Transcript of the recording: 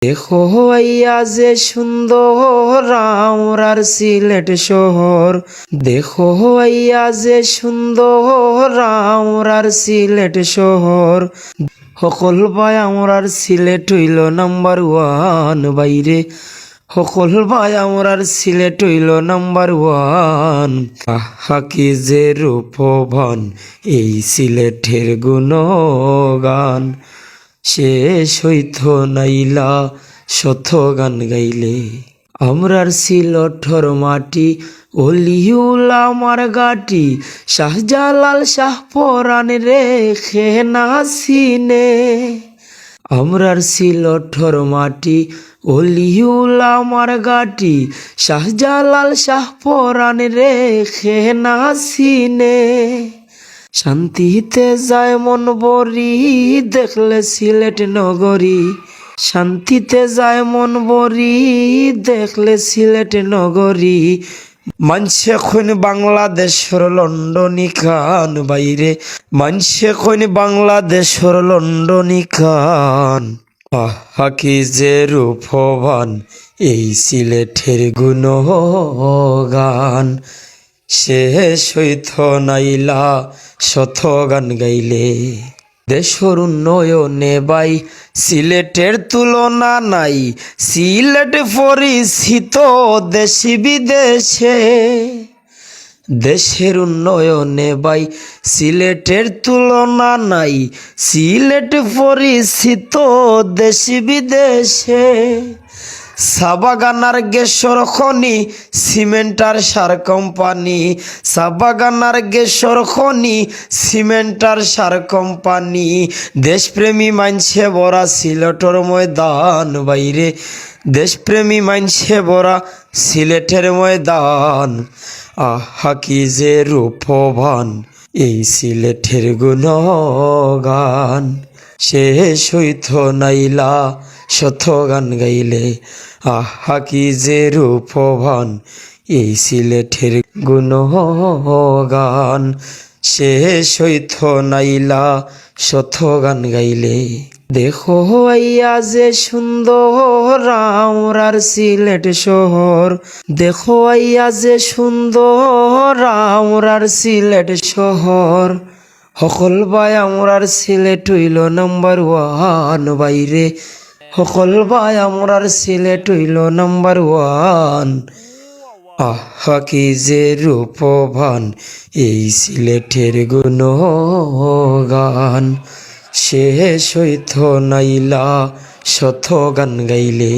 দেখো আইয়া যে সুন্দর আমরার সিলেট শহর, দেখো আইয়া যে সুন্দর আমরার সিলেট শহর। সকল ভাই আমরার সিলেট হইল নাম্বার ওয়ান বাইরে, সকল ভাই আমরার সিলেট হইল নাম্বার ওয়ান। হাকি যে রূপবান এই সিলেটের গুণগান, শেষ হইত নাইলা শত গান গাইলে। আমরার সিলঠর মাটি অলিউলা মার গাটি, শাহজালাল শাহ পরাণ রেখে নাসিনে। আমরার সিলঠর মাটি অলিউলা মার গাটি, শাহজালাল শাহ পরাণ রেখে নাসিনে। শান্তিতে যায় মন বরি দেখলে সিলেট নগরী, শান্তিতে যায় মন বরি দেখলে সিলেট নগরী। মানছে কইন বাংলাদেশের লন্ডনী খান বাইরে, মানছে কইন বাংলাদেশের লন্ডনী খান। হাকি যে রূপবান এই সিলেটের গুণগান, শেষ হইত নাইলা শত গান গাইলে। দেশর উন্নয়নে বাই সিলেটের তুলনা নাই, সিলেট পরিচিত দেশি বিদেশে। দেশের উন্নয়নে বাই সিলেটের তুলনা নাই, সিলেট পরিচিত দেশি বিদেশে। সাবাগানার গেসর খনি সিমেন্টার সার কোম্পানি, সাবাগানার গেসর খনি সিমেন্টার সার কোম্পানি। দেশপ্রেমী মানছে বরা সিলেটের ময়দান বাইরে, দেশপ্রেমী মানছে বরা সিলেটের ময়দান। হাকি যে রূপবান এই সিলেটের গুণগান, শেষ হইত নাইলা শত গান গাইলে। হাকি যে রূপবান এই সিলেটের গুণগান, শেষ হইত নাইলা শত গান গাইলে। দেখো আইয়া যে সুন্দর আমরার সিলেট শহর, দেখো আইয়া যে সুন্দর আমরার সিলেট শহর। সকল ভাই আমরার সিলেট হইল নাম্বার ওয়ান বাইরে, সকল ভাই আমরার সিলেট হইল নাম্বার ওয়ান। হাকি যে রূপবান এই সিলেটের গুণগান, শেষ হইত নাইলা শত গান গাইলে।